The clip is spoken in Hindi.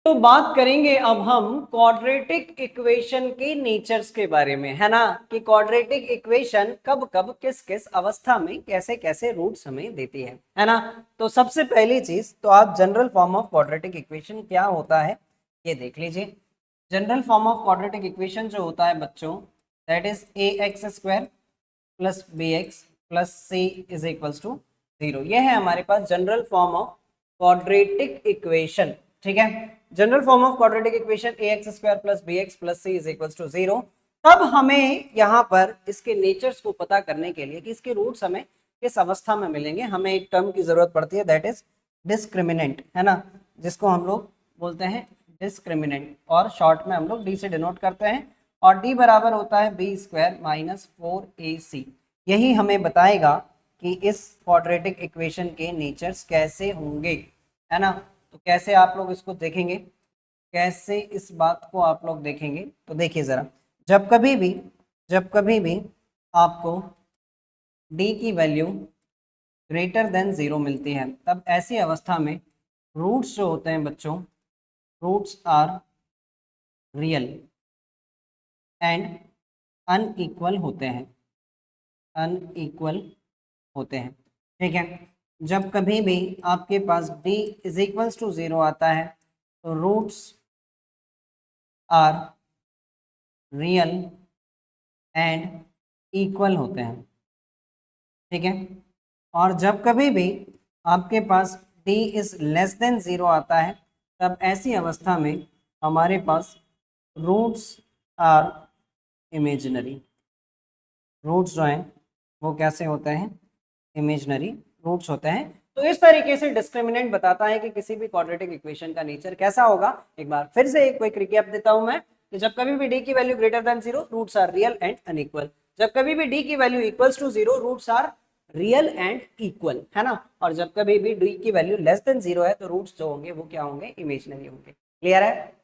तो बात करेंगे अब हम क्वाड्रेटिक इक्वेशन के नेचर्स के बारे में, है ना, कि क्वाड्रेटिक इक्वेशन कब कब किस किस अवस्था में कैसे कैसे रूट्स हमें देती है ना। तो सबसे पहली चीज तो आप general form of quadratic equation क्या होता है ये देख लीजिए। General form of quadratic equation जो होता है बच्चों, that is ax² plus bx plus c is equals to 0। यह है हमारे पास general form of quadratic equation. ठीक है, general form of quadratic equation ax² plus bx plus c is equals to 0। तब हमें यहाँ पर इसके नेचर्स को पता करने के लिए कि इसके रूट्स हमें किस अवस्था में मिलेंगे, हमें एक टर्म की जरूरत पड़ती है, दैट इज डिस्क्रिमिनेंट, है ना, जिसको हम लोग बोलते हैं डिस्क्रिमिनेंट, और शॉर्ट में हम लोग डी से डिनोट करते हैं, और डी बराबर होता है b² माइनस 4ac। यही हमें बताएगा कि इस क्वाड्रेटिक इक्वेशन के नेचर्स कैसे होंगे, है ना। तो कैसे आप लोग इसको देखेंगे, कैसे इस बात को आप लोग देखेंगे, तो देखिए जरा, जब कभी भी आपको d की वैल्यू ग्रेटर देन 0 मिलती है, तब ऐसी अवस्था में रूट्स जो होते हैं बच्चों, roots are real and unequal होते हैं, अनइक्वल होते हैं। ठीक है, जब कभी भी आपके पास d इज इक्वल्स टू 0 आता है तो roots are real and equal होते हैं। ठीक है, और जब कभी भी आपके पास d इज लेस देन 0 आता है, तब ऐसी अवस्था में हमारे पास रूट्स आर इमेजिनरी। रूट्स जो हैं वो कैसे होते हैं, इमेजिनरी रूट्स होते हैं। तो इस तरीके से डिस्क्रिमिनेंट बताता है कि किसी भी क्वाड्रेटिक इक्वेशन का नेचर कैसा होगा। एक बार फिर से एक क्विक रिकैप देता हूं मैं, कि जब कभी भी d की value greater than 0, roots are real and unequal. जब कभी भी d की value equals to 0, roots are real and equal, है ना। और जब कभी भी d की वैल्यू लेस देन 0 है तो रूट्स जो होंगे वो क्या होंगे, इमेजिनरी होंगे। क्लियर है।